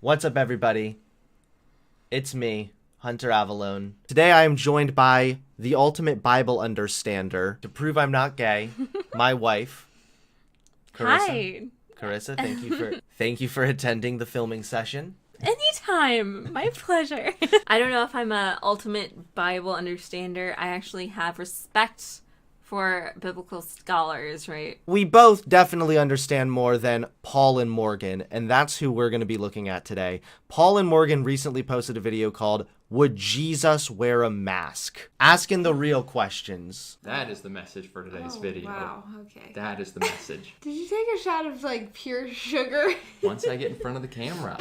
What's up, everybody? It's me, Hunter Avalone. Today I am joined by the ultimate Bible understander. To prove I'm not gay, my wife, Carissa. Hi. Carissa, thank you for attending the filming session. Anytime. My pleasure. I don't know if I'm a ultimate Bible understander. I actually have respect for biblical scholars, right? We both definitely understand more than Paul and Morgan, and that's who we're going to be looking at today. Paul and Morgan recently posted a video called "Would Jesus Wear a Mask?" Asking the real questions. That is the message for today's video. Wow, okay. That is the message. Did you take a shot of, pure sugar? Once I get in front of the camera.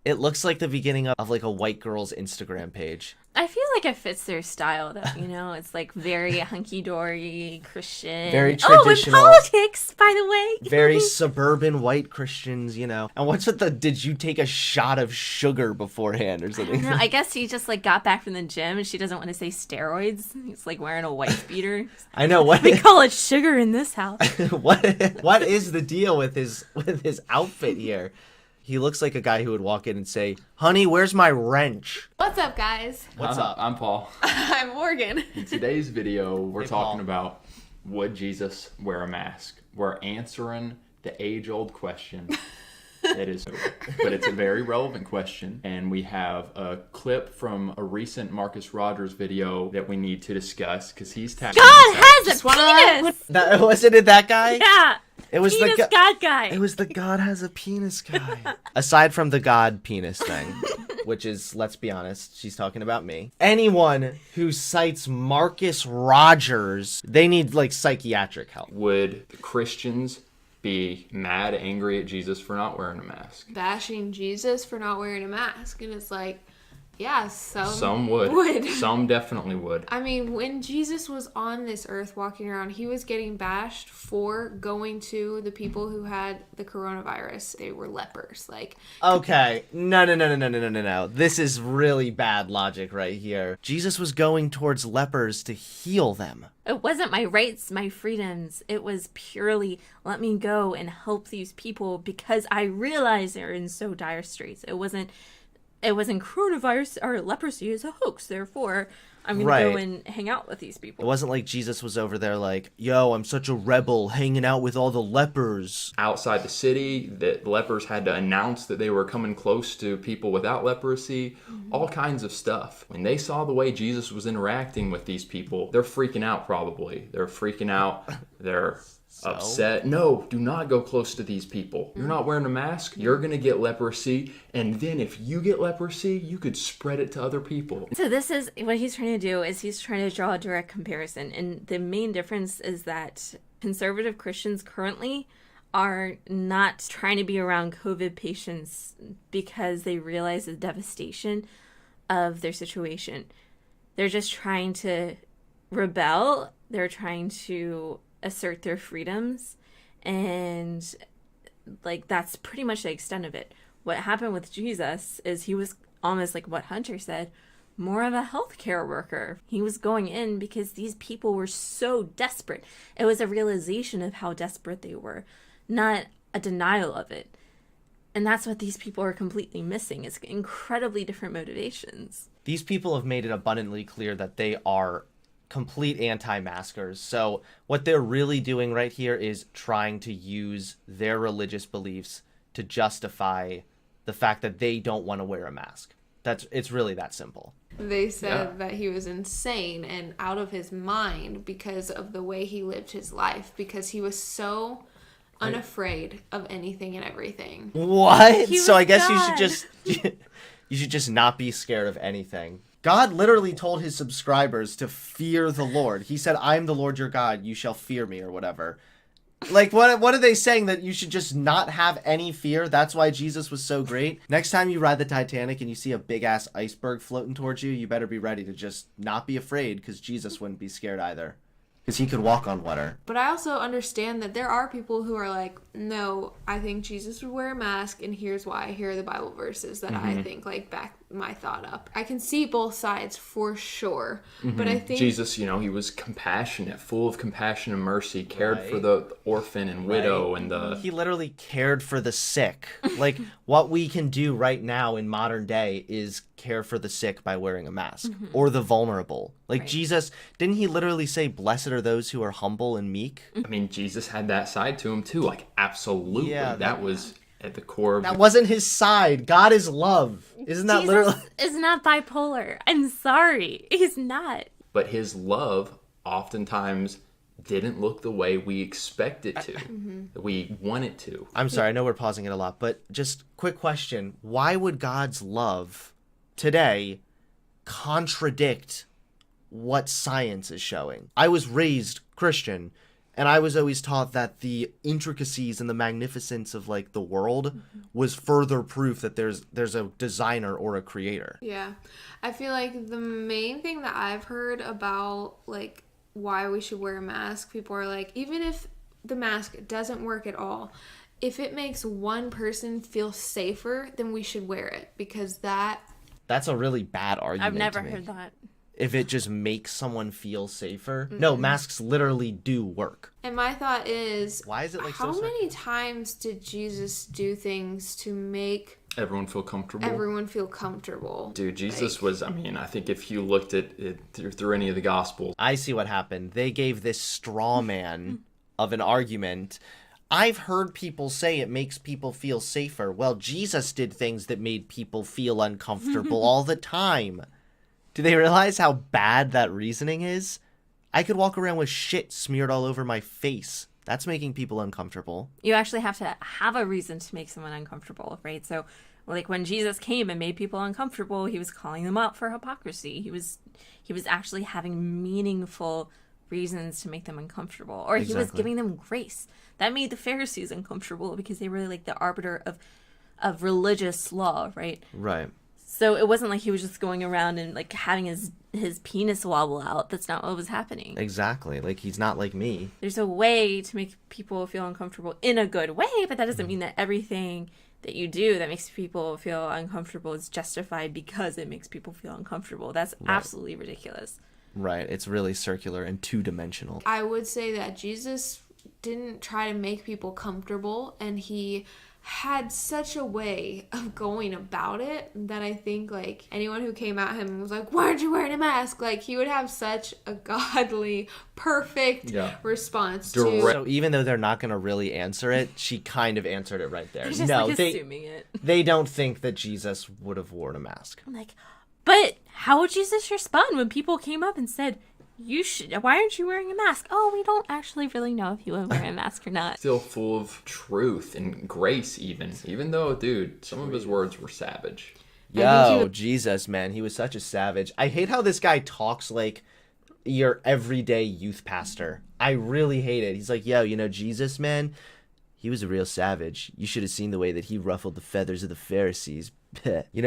It looks like the beginning of a white girl's Instagram page. I feel like it fits their style, though, It's very hunky-dory Christian. Very traditional. Oh, and politics, by the way. Very suburban white Christians, And what's with did you take a shot of sugar beforehand or something? I guess he just, got back from the gym and she doesn't want to say steroids. He's, wearing a wife beater. I know. What we call it sugar in this house. What is the deal with his outfit here? He looks like a guy who would walk in and say, "Honey, where's my wrench?" What's up, guys? What's up? I'm Paul. I'm Morgan. In today's video, we're Hey, talking Paul. about would Jesus wear a mask? We're answering the age-old question. But it's a very relevant question, and we have a clip from a recent Marcus Rogers video that we need to discuss because he's tagged. God has a penis! Wasn't it that guy? Yeah. It was penis the God guy. It was the God has a penis guy. Aside from the God penis thing, which is, let's be honest, she's talking about me. Anyone who cites Marcus Rogers, they need psychiatric help. Would Christians be mad, angry at Jesus for not wearing a mask? Bashing Jesus for not wearing a mask. And it's yeah, Some would. Some definitely would. I mean, when Jesus was on this earth walking around, he was getting bashed for going to the people who had the coronavirus. They were lepers. Okay. No. This is really bad logic right here. Jesus was going towards lepers to heal them. It wasn't my rights, my freedoms. It was purely, let me go and help these people because I realize they're in so dire straits. It wasn't coronavirus or leprosy is a hoax, therefore I'm going to go and hang out with these people. It wasn't like Jesus was over there yo, I'm such a rebel hanging out with all the lepers. Outside the city, the lepers had to announce that they were coming close to people without leprosy, all kinds of stuff. When they saw the way Jesus was interacting with these people, they're freaking out probably. They're freaking out. They're upset. No, do not go close to these people. You're not wearing a mask. You're going to get leprosy. And then if you get leprosy, you could spread it to other people. So this is what he's trying to do is he's trying to draw a direct comparison. And the main difference is that conservative Christians currently are not trying to be around COVID patients because they realize the devastation of their situation. They're just trying to rebel. They're trying to assert their freedoms, and that's pretty much the extent of it. What happened with Jesus is he was almost like what Hunter said, more of a healthcare worker. He was going in because these people were so desperate. It was a realization of how desperate they were, not a denial of it. And that's what these people are completely missing. It's incredibly different motivations. These people have made it abundantly clear that they are complete anti-maskers. So what they're really doing right here is trying to use their religious beliefs to justify the fact that they don't want to wear a mask. It's really that simple. They said that he was insane and out of his mind because of the way he lived his life, because he was so unafraid of anything and everything. What? So I guess God. you should just not be scared of anything. God literally told his subscribers to fear the Lord. He said, "I'm the Lord your God, you shall fear me," or whatever. What are they saying? That you should just not have any fear? That's why Jesus was so great? Next time you ride the Titanic and you see a big-ass iceberg floating towards you, you better be ready to just not be afraid, because Jesus wouldn't be scared either. Because he could walk on water. But I also understand that there are people who are like, no, I think Jesus would wear a mask, and here's why. Here are the Bible verses that I think back my thought up. I can see both sides for sure, but I think Jesus, he was compassionate, full of compassion and mercy, cared for the orphan and widow and the... He literally cared for the sick. Like, what we can do right now in modern day is care for the sick by wearing a mask, or the vulnerable. Like, Jesus, didn't he literally say, blessed are those who are humble and meek? I mean, Jesus had that side to him too. Like, absolutely. Yeah, that was at the core of That wasn't his side. God is love. Isn't that Jesus literally... is not bipolar. I'm sorry. He's not. But his love oftentimes didn't look the way we expect it to. We want it to. I'm sorry, I know we're pausing it a lot, but just quick question. Why would God's love today contradict what science is showing? I was raised Christian, and I was always taught that the intricacies and the magnificence of like the world was further proof that there's a designer or a creator. Yeah. I feel like the main thing that I've heard about like why we should wear a mask, people are like, even if the mask doesn't work at all, if it makes one person feel safer, then we should wear it, because That's a really bad argument. I've never to me. heard that. If it just makes someone feel safer. No, masks literally do work. And my thought is, Why is it like how so many times did Jesus do things to make Everyone feel comfortable. everyone feel comfortable? Dude, Jesus was, I mean, I think if you looked at it through any of the Gospels, I see what happened. They gave this straw man of an argument. I've heard people say it makes people feel safer. Well, Jesus did things that made people feel uncomfortable all the time. Do they realize how bad that reasoning is? I could walk around with shit smeared all over my face. That's making people uncomfortable. You actually have to have a reason to make someone uncomfortable, right? So, like when Jesus came and made people uncomfortable, he was calling them out for hypocrisy. He was actually having meaningful reasons to make them uncomfortable, or he was giving them grace. That made the Pharisees uncomfortable because they were like the arbiter of religious law, right? Right. So it wasn't like he was just going around and like having his penis wobble out. That's not what was happening. Exactly. Like, he's not like me. There's a way to make people feel uncomfortable in a good way, but that doesn't mean that everything that you do that makes people feel uncomfortable is justified because it makes people feel uncomfortable. That's absolutely ridiculous. Right. It's really circular and two-dimensional. I would say that Jesus didn't try to make people comfortable, and he had such a way of going about it that I think like anyone who came at him and was like, why aren't you wearing a mask? Like, he would have such a godly, perfect response to... So even though they're not going to really answer it, she kind of answered it right there. They're just like assuming it. They don't think that Jesus would have worn a mask. I'm like, but how would Jesus respond when people came up and said, why aren't you wearing a mask? Oh, we don't actually really know if he would wear a mask or not. still full of truth and grace even though, dude, some of his words were savage. Yo, Jesus, man, he was such a savage. I hate how this guy talks like your everyday youth pastor. I really hate it. He's like, yo, Jesus, man, he was a real savage. You should have seen the way that he ruffled the feathers of the Pharisees.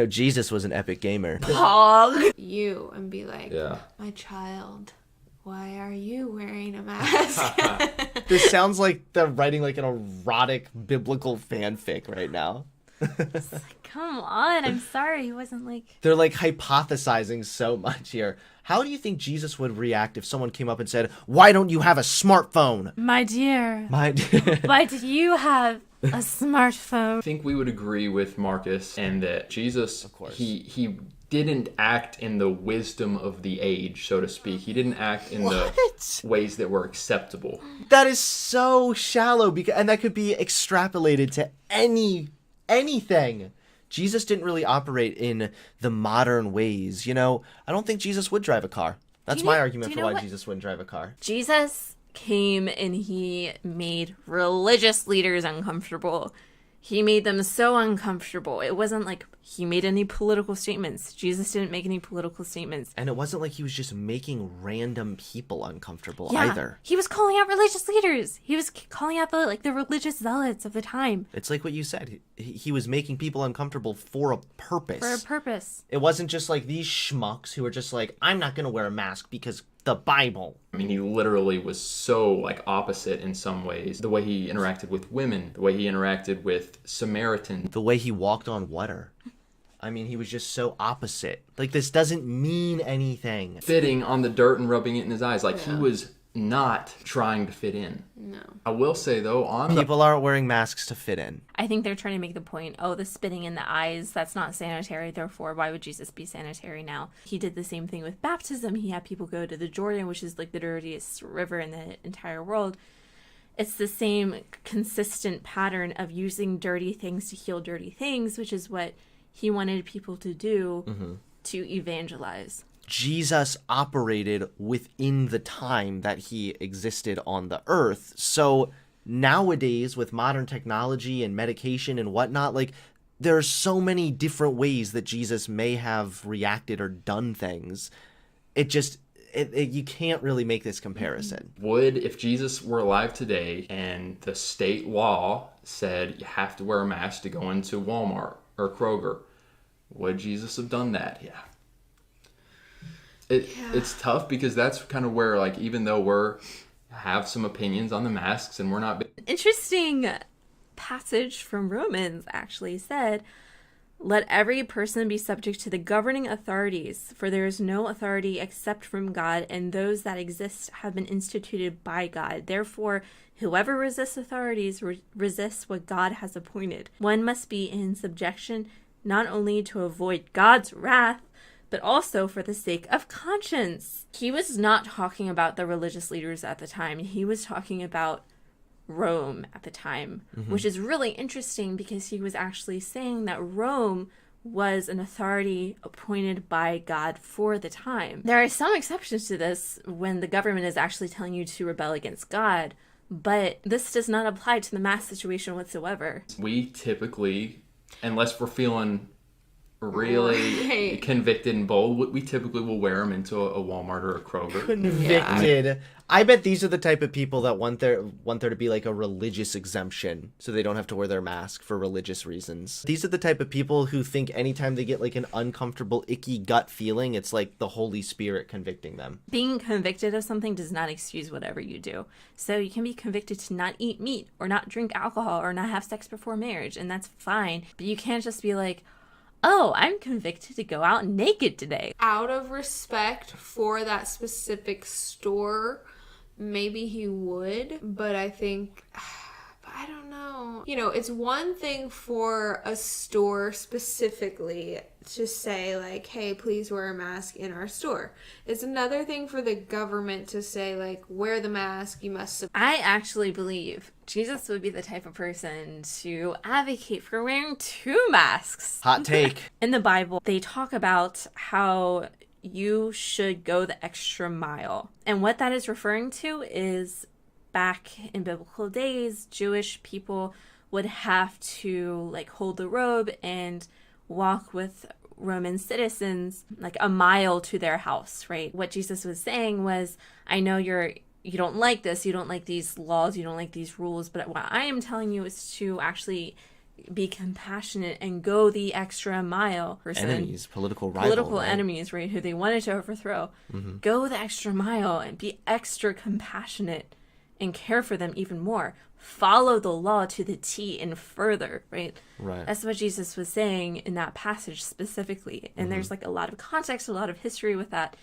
Jesus was an epic gamer. Pog. You and be like, Yeah. my child, why are you wearing a mask? This sounds like they're writing like an erotic biblical fanfic right now. Come on, I'm sorry. He wasn't like... They're like hypothesizing so much here. How do you think Jesus would react if someone came up and said, why don't you have a smartphone? My dear, why did you have a smartphone? I think we would agree with Marcus and that Jesus, Of course. he didn't act in the wisdom of the age, so to speak. He didn't act in the ways that were acceptable. That is so shallow, and that could be extrapolated to anything. Jesus didn't really operate in the modern ways. I don't think Jesus would drive a car. That's my argument for why Jesus wouldn't drive a car. Jesus came and he made religious leaders uncomfortable. He made them so uncomfortable. It wasn't like he made any political statements. Jesus didn't make any political statements. And it wasn't like he was just making random people uncomfortable either. He was calling out religious leaders. He was calling out the religious zealots of the time. It's like what you said. He was making people uncomfortable for a purpose. For a purpose. It wasn't just like these schmucks who were just like, I'm not going to wear a mask because the Bible. I mean, he literally was so like opposite in some ways. The way he interacted with women, the way he interacted with Samaritans. The way he walked on water. I mean, he was just so opposite. Like, this doesn't mean anything. Spitting on the dirt and rubbing it in his eyes. Like, he Yeah. was not trying to fit in. No. I will say, though, on the... People aren't wearing masks to fit in. I think they're trying to make the point, oh, the spitting in the eyes, that's not sanitary, therefore why would Jesus be sanitary now? He did the same thing with baptism. He had people go to the Jordan, which is like the dirtiest river in the entire world. It's the same consistent pattern of using dirty things to heal dirty things, which is what he wanted people to do to evangelize. Jesus operated within the time that he existed on the earth. So nowadays, with modern technology and medication and whatnot, like, there are so many different ways that Jesus may have reacted or done things. It just, you can't really make this comparison. Would, if Jesus were alive today and the state law said you have to wear a mask to go into Walmart or Kroger, would Jesus have done that? Yeah. It's tough because that's kind of where, like, even though have some opinions on the masks and we're not... Interesting passage from Romans actually said, let every person be subject to the governing authorities, for there is no authority except from God, and those that exist have been instituted by God. Therefore, whoever resists authorities resists what God has appointed. One must be in subjection not only to avoid God's wrath, but also for the sake of conscience. He was not talking about the religious leaders at the time. He was talking about Rome at the time, which is really interesting because he was actually saying that Rome was an authority appointed by God for the time. There are some exceptions to this when the government is actually telling you to rebel against God, but this does not apply to the mass situation whatsoever. We typically, unless we're feeling really convicted and bold, we typically will wear them into a Walmart or a Kroger. Convicted. Yeah. I bet these are the type of people that want there to be like a religious exemption so they don't have to wear their mask for religious reasons. These are the type of people who think anytime they get like an uncomfortable, icky gut feeling, it's like the Holy Spirit convicting them. Being convicted of something does not excuse whatever you do. So you can be convicted to not eat meat or not drink alcohol or not have sex before marriage, and that's fine. But you can't just be like, oh, I'm convicted to go out naked today. Out of respect for that specific store, maybe he would, but I think, I don't know. You know, it's one thing for a store specifically to say, like, hey, please wear a mask in our store. It's another thing for the government to say, like, wear the mask, you must... I actually believe Jesus would be the type of person to advocate for wearing 2 masks. Hot take. In the Bible, they talk about how you should go the extra mile. And what that is referring to is back in biblical days, Jewish people would have to like hold the robe and walk with Roman citizens like a mile to their house, right? What Jesus was saying was, I know you don't like this, you don't like these laws, you don't like these rules, but what I am telling you is to actually be compassionate and go the extra mile. Enemies, political enemies, right, who they wanted to overthrow. Go the extra mile and be extra compassionate and care for them even more. Follow the law to the T and further, right? Right. That's what Jesus was saying in that passage specifically. And there's like a lot of context, a lot of history with that.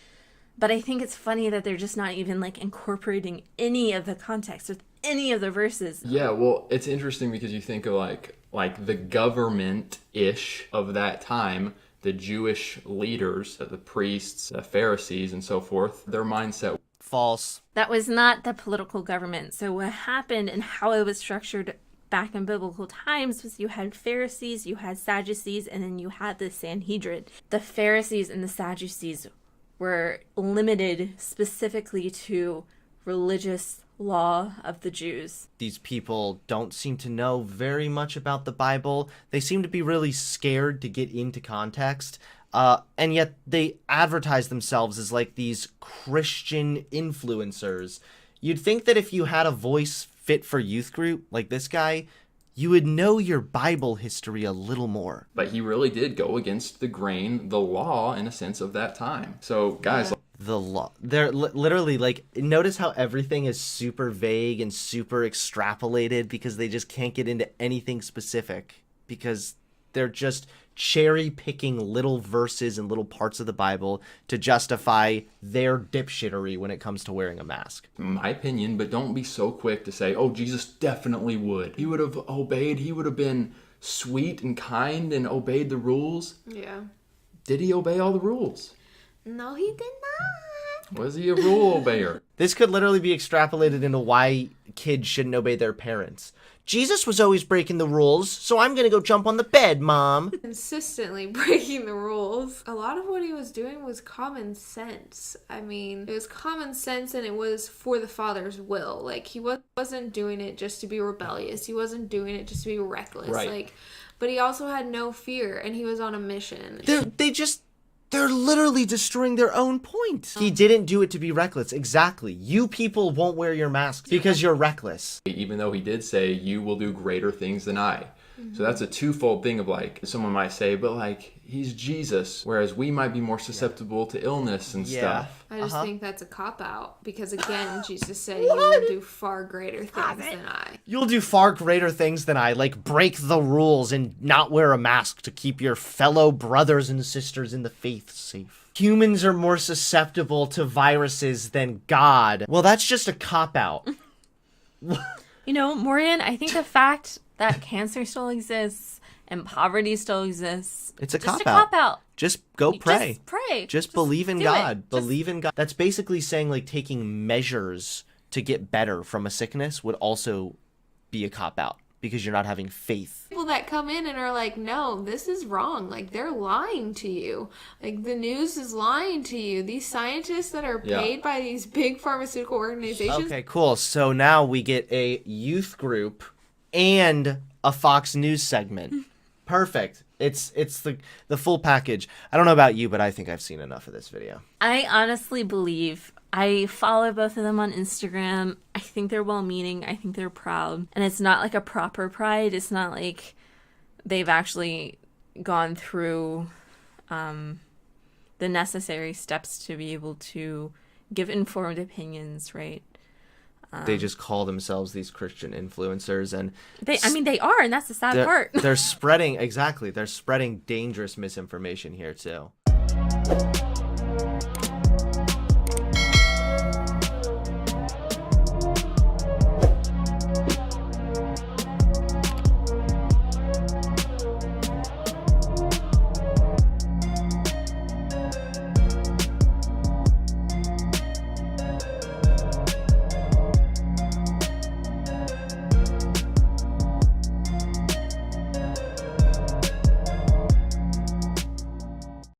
But I think it's funny that they're just not even like incorporating any of the context with any of the verses. Yeah, well, it's interesting because you think of like the government-ish of that time, the Jewish leaders, the priests, the Pharisees, and so forth, their mindset. False. That was not the political government. So what happened and how it was structured back in biblical times was you had Pharisees, you had Sadducees, and then you had the Sanhedrin. The Pharisees and the Sadducees were limited specifically to religious law of the Jews. These people don't seem to know very much about the Bible. They seem to be really scared to get into context. And yet they advertise themselves as like these Christian influencers. You'd think that if you had a voice fit for youth group like this guy, you would know your Bible history a little more. But he really did go against the grain, the law, in a sense, of that time. So, guys... The law. They're literally like, notice how everything is super vague and super extrapolated because they just can't get into anything specific because they're just cherry picking little verses and little parts of the Bible to justify their dipshittery when it comes to wearing a mask. My opinion, but don't be so quick to say, oh, Jesus definitely would. He would have obeyed. He would have been sweet and kind and obeyed the rules. Yeah. Did he obey all the rules? No, he did not. Was he a rule obeyer? This could literally be extrapolated into why kids shouldn't obey their parents. Jesus was always breaking the rules, so I'm gonna go jump on the bed, Mom. Consistently breaking the rules. A lot of what he was doing was common sense. I mean, it was common sense and it was for the Father's will. Like, he wasn't doing it just to be rebellious. He wasn't doing it just to be reckless. Right. Like, but he also had no fear and he was on a mission. They're literally destroying their own point. He didn't do it to be reckless. Exactly. You people won't wear your masks because you're reckless. Even though he did say, you will do greater things than I. So that's a twofold thing of like, someone might say, but like, he's Jesus, whereas we might be more susceptible to illness and stuff. I just think that's a cop-out because, again, Jesus said you will do far greater things than I. You'll do far greater things than I, like break the rules and not wear a mask to keep your fellow brothers and sisters in the faith safe. Humans are more susceptible to viruses than God. Well, that's just a cop-out. You know, Morgan, I think the fact that cancer still exists and poverty still exists. It's a just cop-out. a cop-out. Just go pray. Just pray. Just believe in do God. it. Believe in God. That's basically saying like taking measures to get better from a sickness would also be a cop-out because you're not having faith. People that come in and are like, no, this is wrong. Like, they're lying to you. Like, the news is lying to you. These scientists that are paid by these big pharmaceutical organizations. Okay, cool. So now we get a youth group and a Fox News segment. Perfect. It's the full package. I don't know about you, but I think I've seen enough of this video. I honestly believe I follow both of them on Instagram. I think they're well-meaning. I think they're proud. And it's not like a proper pride. It's not like they've actually gone through the necessary steps to be able to give informed opinions, right? They just call themselves these Christian influencers, and they are, and that's the sad part. They're spreading dangerous misinformation here too.